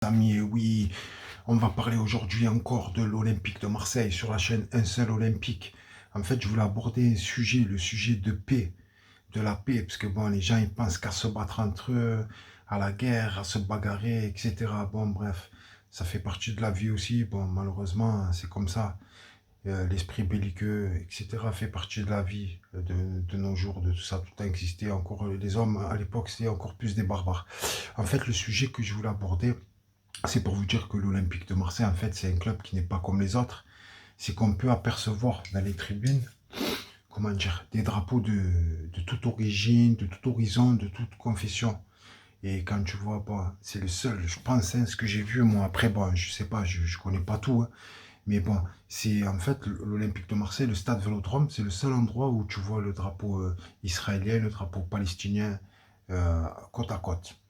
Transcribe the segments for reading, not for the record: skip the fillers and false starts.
Amis, et oui, on va parler aujourd'hui encore de l'Olympique de Marseille sur la chaîne Un seul Olympique. En fait, je voulais aborder un sujet, le sujet de paix, de la paix, parce que bon, les gens ils pensent qu'à se battre entre eux, à la guerre, à se bagarrer, etc. Bon, bref, ça fait partie de la vie aussi. Bon, malheureusement, c'est comme ça. L'esprit belliqueux, etc., fait partie de la vie de nos jours, de tout ça, tout a existé. Encore les hommes à l'époque, c'était encore plus des barbares. En fait, le sujet que je voulais aborder, c'est pour vous dire que l'Olympique de Marseille, en fait, c'est un club qui n'est pas comme les autres. C'est qu'on peut apercevoir dans les tribunes, comment dire, des drapeaux de toute origine, de tout horizon, de toute confession. Et quand tu vois, bon, c'est le seul, je pense, hein, ce que j'ai vu, moi, après, bon, je sais pas, je connais pas tout, hein, mais bon, c'est en fait l'Olympique de Marseille, le stade Vélodrome, c'est le seul endroit où tu vois le drapeau israélien, le drapeau palestinien côte à côte.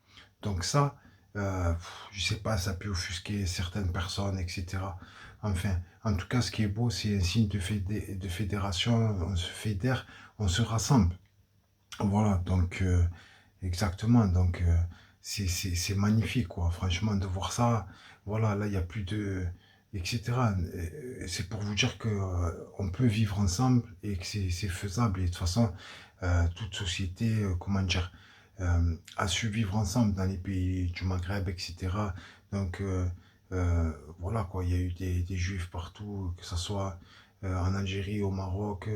Donc ça, je sais pas, ça peut offusquer certaines personnes, etc. Enfin, en tout cas, ce qui est beau, c'est un signe de fédération, on se fédère, on se rassemble. Voilà, donc exactement, donc c'est magnifique, quoi, franchement, de voir ça. Voilà, là, il n'y a plus de... etc. C'est pour vous dire que on peut vivre ensemble et que c'est faisable. Et de toute façon, toute société, comment dire, a su vivre ensemble dans les pays du Maghreb, etc. Donc, voilà, quoi, il y a eu des juifs partout, que ce soit en Algérie, au Maroc,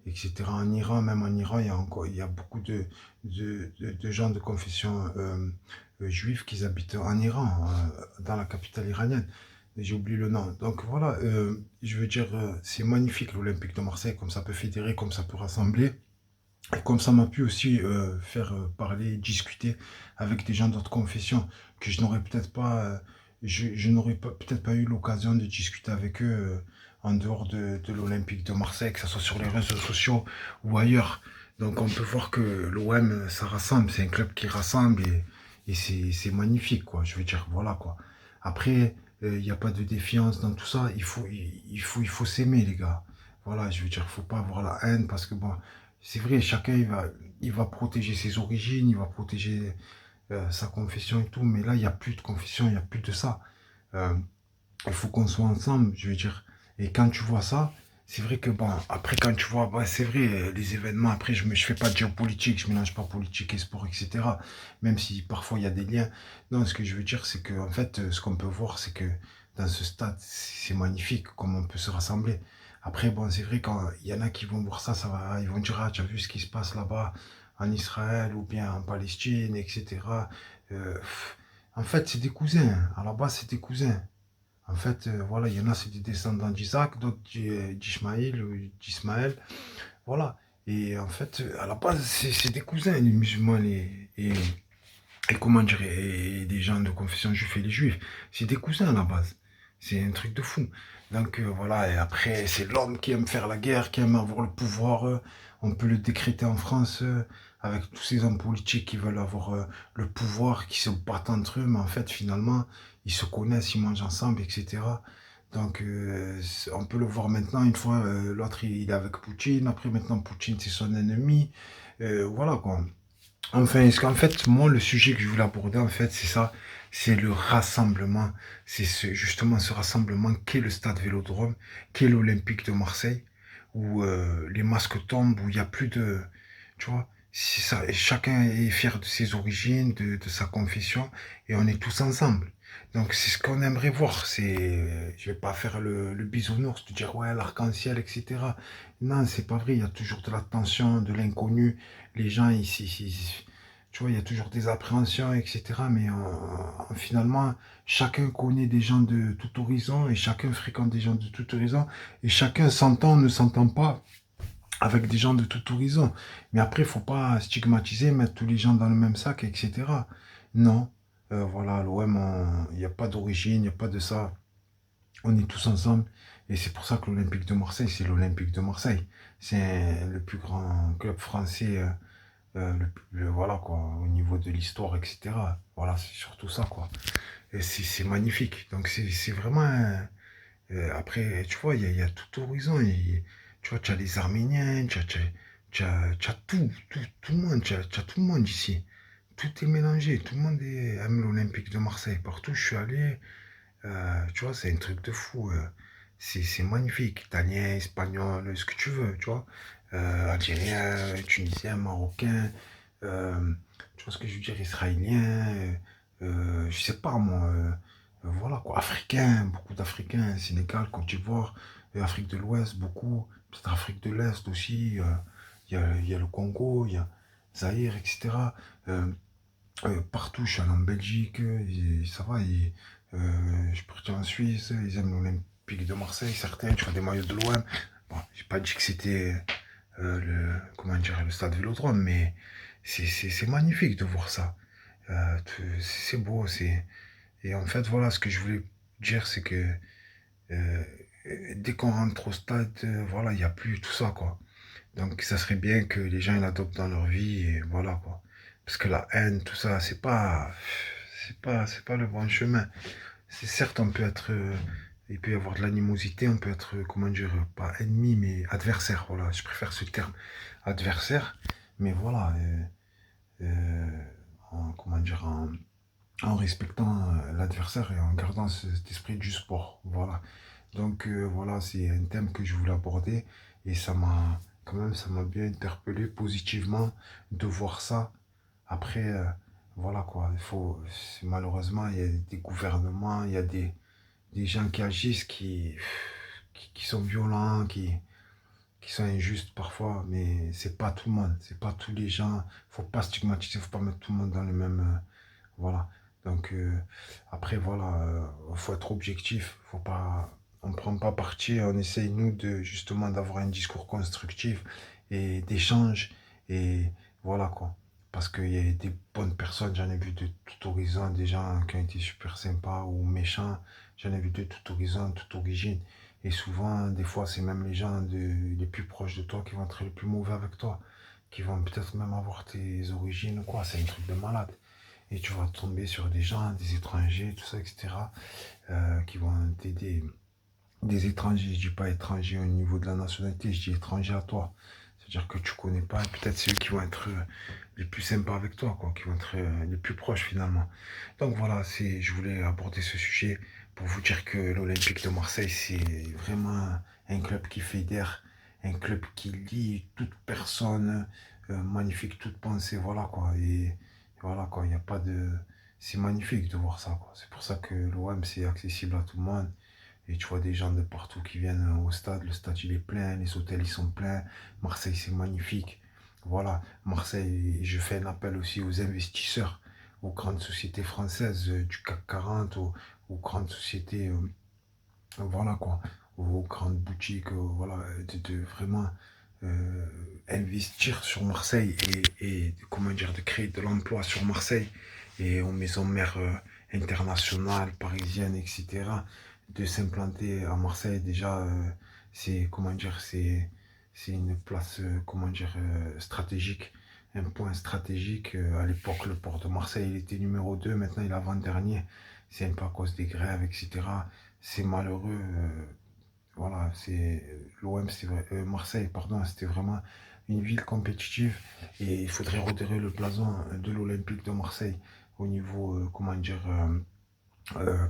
etc. En Iran, même en Iran, il y a beaucoup de gens de confession juive qui habitent en Iran, dans la capitale iranienne. J'ai oublié le nom. Donc voilà, je veux dire, c'est magnifique l'Olympique de Marseille, comme ça peut fédérer, comme ça peut rassembler. Et comme ça m'a pu aussi faire parler, discuter avec des gens d'autres confessions que je n'aurais peut-être pas, je n'aurais peut-être pas eu l'occasion de discuter avec eux en dehors de l'Olympique de Marseille, que ce soit sur les réseaux sociaux ou ailleurs. Donc on peut voir que l'OM, ça rassemble, c'est un club qui rassemble et c'est magnifique, quoi. Je veux dire, voilà, quoi. Après, il n'y a pas de défiance dans tout ça, il faut s'aimer, les gars. Voilà, je veux dire, il ne faut pas avoir la haine parce que bon, c'est vrai, chacun il va protéger ses origines, il va protéger sa confession et tout, mais là il n'y a plus de confession, il n'y a plus de ça. Euh, il faut qu'on soit ensemble, je veux dire. Et quand tu vois ça, c'est vrai que bon, après quand tu vois, ouais, c'est vrai, les événements, après je fais pas de géopolitique, je mélange pas politique et sport, etc. Même si parfois il y a des liens. Non, ce que je veux dire, c'est que en fait, ce qu'on peut voir, c'est que dans ce stade, c'est magnifique, comme on peut se rassembler. Après, bon, c'est vrai, quand il y en a qui vont voir ça, ils vont dire, ah, tu as vu ce qui se passe là-bas en Israël ou bien en Palestine, etc. En fait, c'est des cousins. À la base, c'est des cousins. En fait, voilà, il y en a, c'est des descendants d'Isaac, d'autres d'Ishmaël ou d'Ismaël. Voilà. Et en fait, à la base, c'est des cousins, les musulmans et comment dire, et les gens de confession juive et les juifs. C'est des cousins à la base. C'est un truc de fou. Donc voilà, et après, c'est l'homme qui aime faire la guerre, qui aime avoir le pouvoir. On peut le décréter en France avec tous ces hommes politiques qui veulent avoir le pouvoir, qui se battent entre eux, mais en fait, finalement, ils se connaissent, ils mangent ensemble, etc. Donc on peut le voir maintenant, une fois, l'autre il est avec Poutine, après maintenant Poutine c'est son ennemi. Voilà quoi. Enfin, est-ce qu'en fait, moi, le sujet que je voulais aborder, en fait, c'est ça, c'est le rassemblement. C'est justement ce rassemblement qu'est le stade Vélodrome, qu'est l'Olympique de Marseille, où les masques tombent, où il n'y a plus de... Tu vois, c'est ça, et chacun est fier de ses origines, de sa confession, et on est tous ensemble. Donc, c'est ce qu'on aimerait voir. Je vais pas faire le bisounours, te dire, ouais, l'arc-en-ciel, etc. Non, c'est pas vrai. Il y a toujours de la tension, de l'inconnu. Les gens ici, tu vois, il y a toujours des appréhensions, etc. Mais finalement, chacun connaît des gens de tout horizon et chacun fréquente des gens de tout horizon et chacun s'entend, ne s'entend pas avec des gens de tout horizon. Mais après, il faut pas stigmatiser, mettre tous les gens dans le même sac, etc. Non. Voilà, l'OM, il n'y a pas d'origine, il n'y a pas de ça. On est tous ensemble. Et c'est pour ça que l'Olympique de Marseille, c'est l'Olympique de Marseille. C'est le plus grand club français voilà quoi, au niveau de l'histoire, etc. Voilà, c'est surtout ça quoi. Et c'est magnifique. Donc c'est vraiment. Après, tu vois, il y a tout horizon. Tu vois, tu as les Arméniens, tu as tout le monde, tu as tout le monde ici. tout est mélangé. Tout le monde aime l'Olympique de Marseille. Partout où je suis allé, tu vois, c'est un truc de fou. C'est magnifique. Italien, espagnol, ce que tu veux, tu vois. Algérien, tunisien, marocain, tu vois ce que je veux dire, israélien, je sais pas moi, voilà quoi, africain, beaucoup d'Africains, Sénégal, Côte d'Ivoire, Afrique de l'Ouest, beaucoup, peut-être Afrique de l'Est aussi, il y a le Congo, il y a Zaïre, etc. Euh, Partout, je suis allé en Belgique, ça va, je suis parti en Suisse, ils aiment l'Olympique de Marseille, certains, tu vois, des maillots de l'OM. Bon, j'ai pas dit que c'était comment dire, le stade Vélodrome, mais c'est magnifique de voir ça. C'est beau, et en fait, voilà, ce que je voulais dire, c'est que euh, dès qu'on rentre au stade, voilà, il n'y a plus tout ça, quoi. Donc, ça serait bien que les gens ils l'adoptent dans leur vie, et voilà, quoi. Parce que la haine, tout ça, c'est pas le bon chemin. C'est certes, on peut être, il peut y avoir de l'animosité, on peut être, comment dire, pas ennemi, mais adversaire, voilà, je préfère ce terme, adversaire, mais voilà, comment dire, en respectant l'adversaire et en gardant cet esprit du sport, voilà. Donc voilà, c'est un thème que je voulais aborder et quand même, ça m'a bien interpellé positivement de voir ça. Après, voilà quoi, malheureusement, il y a des gouvernements, il y a des gens qui agissent, qui sont violents, qui sont injustes parfois, mais c'est pas tout le monde, c'est pas tous les gens. Faut pas stigmatiser, faut pas mettre tout le monde dans le même, voilà. Donc après voilà, faut être objectif, faut pas, on prend pas parti, on essaye nous de justement d'avoir un discours constructif et d'échange et voilà quoi. Parce qu'il y a des bonnes personnes, j'en ai vu de tout horizon, des gens qui ont été super sympas ou méchants, j'en ai vu de tout horizon, toute origine. Et souvent, des fois, c'est même les gens les plus proches de toi qui vont être les plus mauvais avec toi, qui vont peut-être même avoir tes origines ou quoi, c'est un truc de malade. Et tu vas tomber sur des gens, des étrangers, tout ça, etc., qui vont t'aider. Des étrangers, je dis pas étrangers au niveau de la nationalité, je dis étrangers à toi. C'est-à-dire que tu connais pas, et peut-être c'est eux qui vont être les plus sympas avec toi, quoi, qui vont être les plus proches finalement. Donc voilà, je voulais aborder ce sujet pour vous dire que l'Olympique de Marseille, c'est vraiment un club qui fédère, un club qui lie toute personne, magnifique, toute pensée, voilà quoi. Et voilà quoi, il n'y a pas de. C'est magnifique de voir ça, quoi. C'est pour ça que l'OM, c'est accessible à tout le monde. Et tu vois des gens de partout qui viennent au stade. Le stade, il est plein, les hôtels, ils sont pleins. Marseille, c'est magnifique. Voilà, Marseille, je fais un appel aussi aux investisseurs, aux grandes sociétés françaises du CAC 40, aux grandes sociétés, voilà quoi, aux grandes boutiques, voilà, de vraiment euh, investir sur Marseille comment dire, de créer de l'emploi sur Marseille et aux maisons mères internationales, parisiennes, etc. De s'implanter à Marseille, déjà, c'est, comment dire, c'est une place, comment dire, stratégique, un point stratégique. À l'époque, le port de Marseille, il était numéro 2, maintenant il est avant-dernier. C'est un peu à cause des grèves, etc. C'est malheureux. Voilà, c'est l'OM, c'est vrai, Marseille, pardon, c'était vraiment une ville compétitive et il faudrait redorer le blason de l'Olympique de Marseille au niveau, comment dire,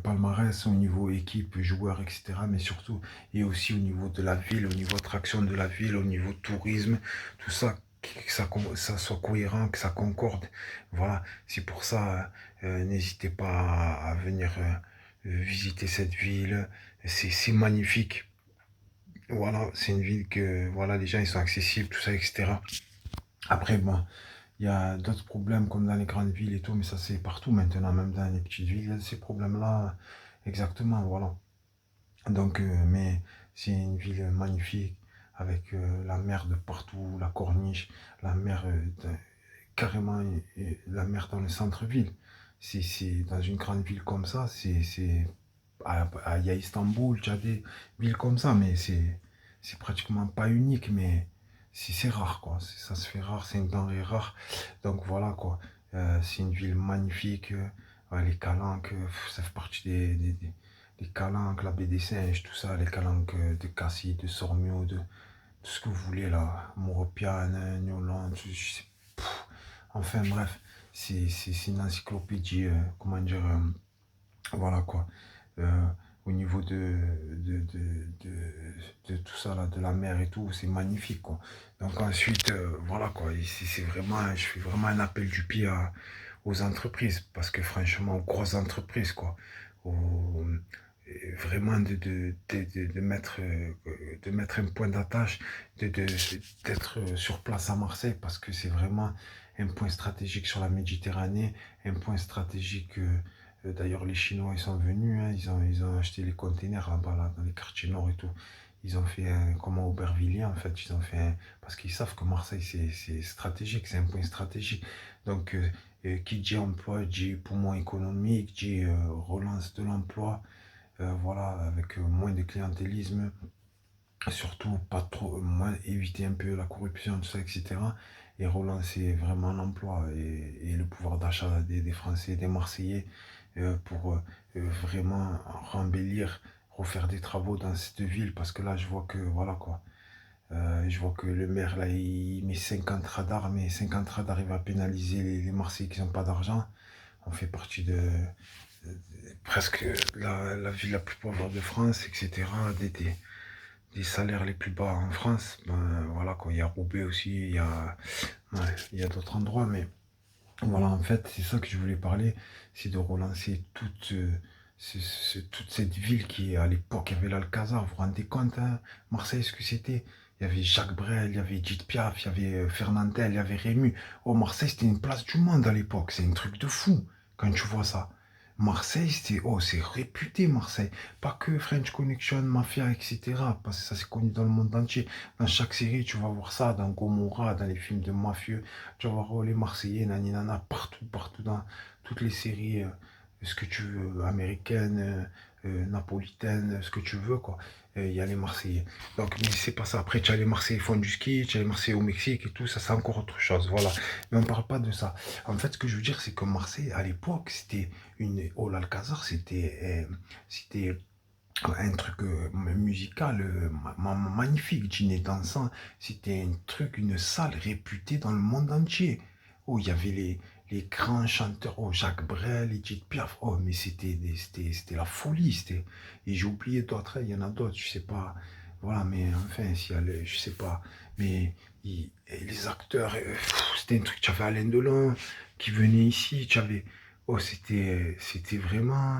palmarès, au niveau équipe, joueurs, etc. Mais surtout, et aussi au niveau de la ville, au niveau attraction de la ville, au niveau tourisme, tout ça, que ça soit cohérent, que ça concorde. Voilà, c'est pour ça, n'hésitez pas à venir visiter cette ville. C'est magnifique. Voilà, c'est une ville que voilà, les gens ils sont accessibles, tout ça, etc. Après, bon, il y a d'autres problèmes comme dans les grandes villes et tout, mais ça c'est partout maintenant, même dans les petites villes, il y a ces problèmes-là, exactement, voilà. Donc, mais c'est une ville magnifique, avec la mer de partout, la corniche, la mer, carrément, la mer dans le centre-ville. C'est dans une grande ville comme ça, il y a Istanbul, il y a des villes comme ça, mais c'est pratiquement pas unique, mais c'est rare, quoi. Ça se fait rare, c'est une denrée rare. Donc voilà, quoi. C'est une ville magnifique. Ouais, les Calanques, ça fait partie des Calanques, la baie des Singes, tout ça, les Calanques de Cassis, de Sormio, de tout ce que vous voulez là, Moropiane, Nyolan, enfin bref, c'est une encyclopédie, comment dire, voilà quoi. Euh, Au niveau de tout ça, là, de la mer et tout, c'est magnifique, quoi. Donc ensuite, voilà, quoi. Ici, c'est vraiment, je fais vraiment un appel du pied aux entreprises, parce que franchement, aux grosses entreprises, quoi. Aux- Vraiment de mettre un point d'attache, d'être sur place à Marseille, parce que c'est vraiment un point stratégique sur la Méditerranée, un point stratégique. D'ailleurs, les Chinois, ils sont venus, hein, ils ont acheté les containers là-bas, là, dans les quartiers nord et tout. Ils ont fait un, comme à Aubervilliers, en fait, ils ont fait un, parce qu'ils savent que Marseille, c'est stratégique, c'est un point stratégique. Donc, qui dit emploi, dit poumon économique, dit relance de l'emploi, voilà, avec moins de clientélisme, surtout pas trop, moins éviter un peu la corruption, tout ça, etc. Et relancer vraiment l'emploi et le pouvoir d'achat des Français, des Marseillais, pour vraiment rembellir, refaire des travaux dans cette ville, parce que là, je vois que, voilà quoi, je vois que le maire, là, il met 50 radars, mais 50 radars, il va pénaliser les Marseillais qui n'ont pas d'argent. On fait partie presque la ville la plus pauvre de France, etc. Des salaires les plus bas en France. Ben, voilà quoi, il y a Roubaix aussi, ouais, il y a d'autres endroits, mais voilà, en fait, c'est ça que je voulais parler, c'est de relancer toute cette ville qui, à l'époque, il y avait l'Alcazar, vous vous rendez compte, hein, Marseille, ce que c'était? Il y avait Jacques Brel, il y avait Edith Piaf, il y avait Fernandel, il y avait Rému. Oh, Marseille, c'était une place du monde à l'époque, c'est un truc de fou quand tu vois ça. Marseille, c'est réputé, Marseille. Pas que French Connection, Mafia, etc. Parce que ça, c'est connu dans le monde entier. Dans chaque série, tu vas voir ça, dans Gomorrah, dans les films de mafieux. Tu vas voir les Marseillais, nani nana, partout, partout dans toutes les séries, ce que tu veux, américaines, napolitaines, ce que tu veux, quoi. Il y a les Marseillais. Donc, mais c'est pas ça. Après, tu as les Marseillais qui font du ski, tu as les Marseillais au Mexique et tout, ça, c'est encore autre chose. Voilà. Mais on parle pas de ça. En fait, ce que je veux dire, c'est que Marseille, à l'époque, c'était une. Oh, l'Alcazar, c'était un truc musical magnifique, dîner dansant. C'était un truc, une salle réputée dans le monde entier. Oh, il y avait les grands chanteurs, oh, Jacques Brel, Edith Piaf. Oh, mais c'était la folie. Et j'ai oublié d'autres, hein, il y en a d'autres, je sais pas. Voilà, mais enfin, si elle, je sais pas. Mais et les acteurs, c'était un truc. Tu avais Alain Delon qui venait ici, tu avais. Oh, c'était vraiment,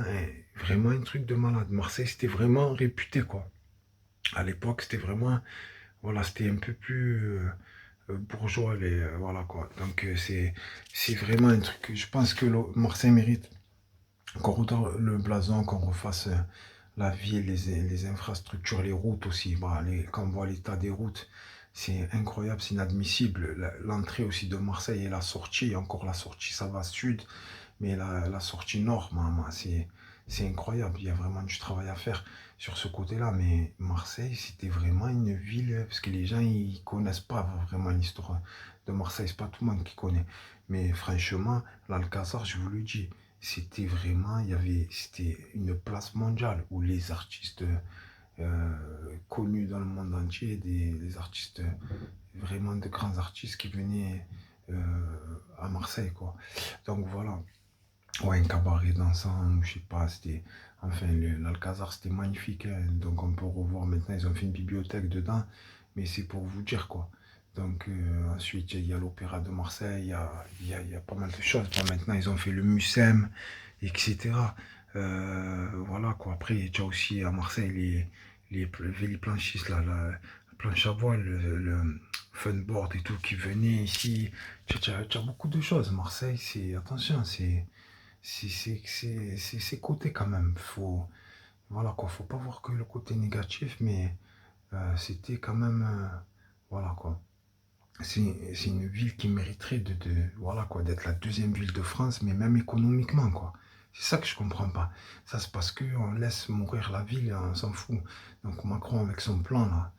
vraiment un truc de malade. Marseille, c'était vraiment réputé, quoi. À l'époque, c'était vraiment, voilà, c'était un peu plus bourgeois, voilà, quoi. Donc, c'est vraiment un truc. Je pense que Marseille mérite qu'on redore le blason, qu'on refasse la ville, les infrastructures, les routes aussi. Bah, quand on voit l'état des routes, c'est incroyable, c'est inadmissible. L'entrée aussi de Marseille et la sortie, encore la sortie, ça va sud. Mais la sortie nord, c'est incroyable. Il y a vraiment du travail à faire sur ce côté-là. Mais Marseille, c'était vraiment une ville, parce que les gens, ils connaissent pas vraiment l'histoire de Marseille. C'est pas tout le monde qui connaît. Mais franchement, l'Alcazar, je vous le dis, c'était vraiment, c'était une place mondiale où les artistes connus dans le monde entier, des artistes, vraiment de grands artistes qui venaient à Marseille, quoi. Donc voilà. Ouais, un cabaret dansant, je sais pas, c'était. Enfin, l'Alcazar, c'était magnifique, hein. Donc, on peut revoir maintenant, ils ont fait une bibliothèque dedans, mais c'est pour vous dire, quoi. Donc, ensuite, il y a l'Opéra de Marseille, il y a pas mal de choses. Bon, maintenant, ils ont fait le Mucem, etc. Voilà, quoi. Après, tu as aussi à Marseille les véliplanchistes, là, la planche à voile, le funboard et tout qui venait ici. Tu as beaucoup de choses. Marseille, c'est. Attention, c'est côté quand même. Voilà quoi, faut pas voir que le côté négatif, mais c'était quand même, voilà quoi. C'est une ville qui mériterait voilà quoi, d'être la deuxième ville de France, mais même économiquement quoi. C'est ça que je comprends pas. Ça c'est parce qu'on laisse mourir la ville, et on s'en fout. Donc Macron avec son plan là,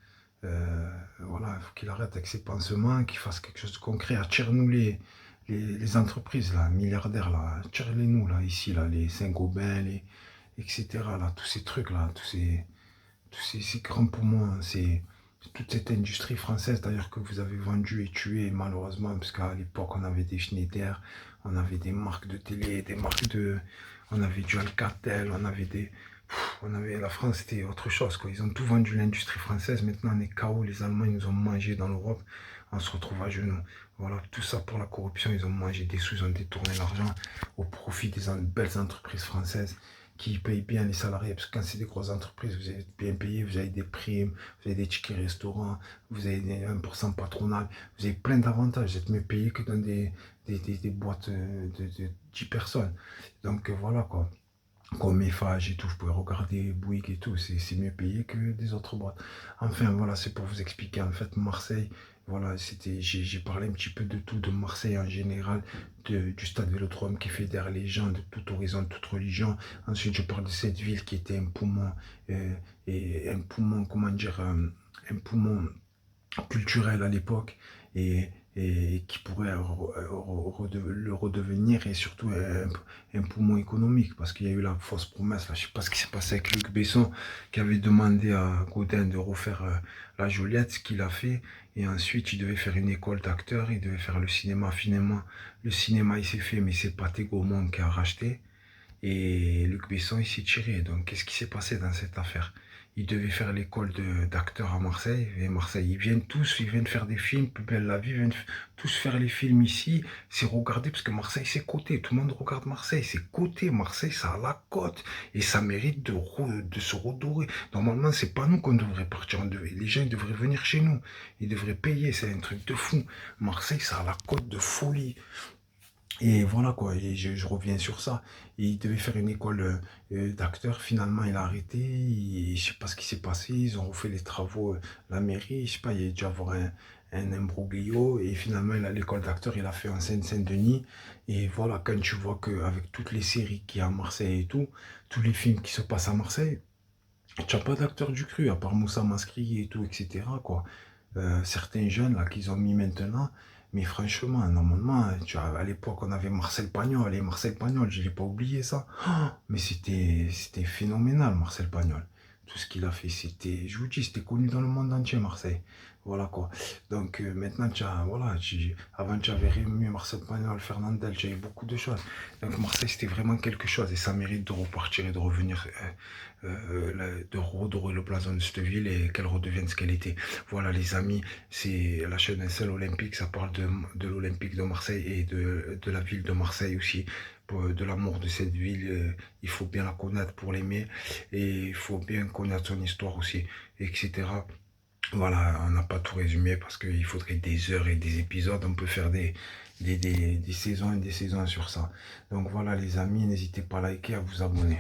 voilà, il faut qu'il arrête avec ses pansements, qu'il fasse quelque chose de concret. Attire-nous les entreprises là, milliardaires là, attire-les nous là, ici là, les Saint-Gobain, etc. là, tous ces trucs là, tous ces grands poumons, toute cette industrie française d'ailleurs que vous avez vendue et tuée malheureusement, parce qu'à l'époque on avait des Schneider, on avait des marques de télé, des marques de... On avait du Alcatel, on avait des... On avait... La France c'était autre chose quoi, ils ont tout vendu l'industrie française, maintenant on est KO, les Allemands ils nous ont mangé dans l'Europe, on se retrouve à genoux. Voilà, tout ça pour la corruption, ils ont mangé des sous, ils ont détourné l'argent au profit des belles entreprises françaises qui payent bien les salariés, parce que quand c'est des grosses entreprises, vous êtes bien payé, vous avez des primes, vous avez des tickets restaurants, vous avez des 1% patronal, vous avez plein d'avantages, vous êtes mieux payé que dans des boîtes de 10 personnes. Donc voilà quoi. Comme Eiffage et tout, vous pouvez regarder Bouygues et tout, c'est mieux payé que des autres boîtes. Enfin voilà, c'est pour vous expliquer. En fait, Marseille, voilà, j'ai parlé un petit peu de tout, de Marseille en général, du stade Vélodrome qui fédère les gens de tout horizon, de toute religion. Ensuite, je parle de cette ville qui était un poumon, et un poumon, comment dire, un poumon culturel à l'époque et qui pourrait le redevenir et surtout un poumon économique parce qu'il y a eu la fausse promesse. Là, je ne sais pas ce qui s'est passé avec Luc Besson qui avait demandé à Gaudin de refaire la Joliette, ce qu'il a fait. Et ensuite, il devait faire une école d'acteurs, il devait faire le cinéma. Finalement, le cinéma, il s'est fait, mais c'est Pathé Gaumont qui a racheté. Et Luc Besson, il s'est tiré. Donc, qu'est-ce qui s'est passé dans cette affaire? Ils devaient faire l'école d'acteurs à Marseille. Et Marseille, ils viennent tous, ils viennent faire des films. Plus belle la vie, ils viennent tous faire les films ici. C'est regarder, parce que Marseille, c'est coté. Tout le monde regarde Marseille, c'est coté. Marseille, ça a la côte. Et ça mérite de se redorer. Normalement, c'est pas nous qu'on devrait partir. Les gens, ils devraient venir chez nous. Ils devraient payer. C'est un truc de fou. Marseille, ça a la côte de folie. Et voilà quoi, et je reviens sur ça. Il devait faire une école d'acteur, finalement il a arrêté, je sais pas ce qui s'est passé, ils ont refait les travaux, la mairie, je sais pas, il y a dû avoir un imbroglio, et finalement l'école d'acteur il a fait en Seine-Saint-Denis. Et voilà, quand tu vois qu'avec toutes les séries qu'il y a à Marseille et tout, tous les films qui se passent à Marseille, tu n'as pas d'acteur du cru, à part Moussa Mascri et tout, etc. quoi. Certains jeunes là qu'ils ont mis maintenant, mais franchement, normalement, tu vois, à l'époque, on avait Marcel Pagnol, et Marcel Pagnol, je ne l'ai pas oublié ça. Mais c'était phénoménal, Marcel Pagnol. Tout ce qu'il a fait, je vous dis, c'était connu dans le monde entier, Marseille. Voilà quoi. Donc maintenant, voilà, avant tu avais Rémi, Marcel Pagnol, Fernandel, tu avais beaucoup de choses. Donc Marseille, c'était vraiment quelque chose et ça mérite de repartir et de revenir, de redorer le blason de cette ville et qu'elle redevienne ce qu'elle était. Voilà les amis, c'est la chaîne Un seul olympique, ça parle de l'Olympique de Marseille et de la ville de Marseille aussi, de l'amour de cette ville. Il faut bien la connaître pour l'aimer et il faut bien connaître son histoire aussi, etc. Voilà, on n'a pas tout résumé parce qu'il faudrait des heures et des épisodes. On peut faire des saisons et des saisons sur ça. Donc voilà les amis, n'hésitez pas à liker, à vous abonner.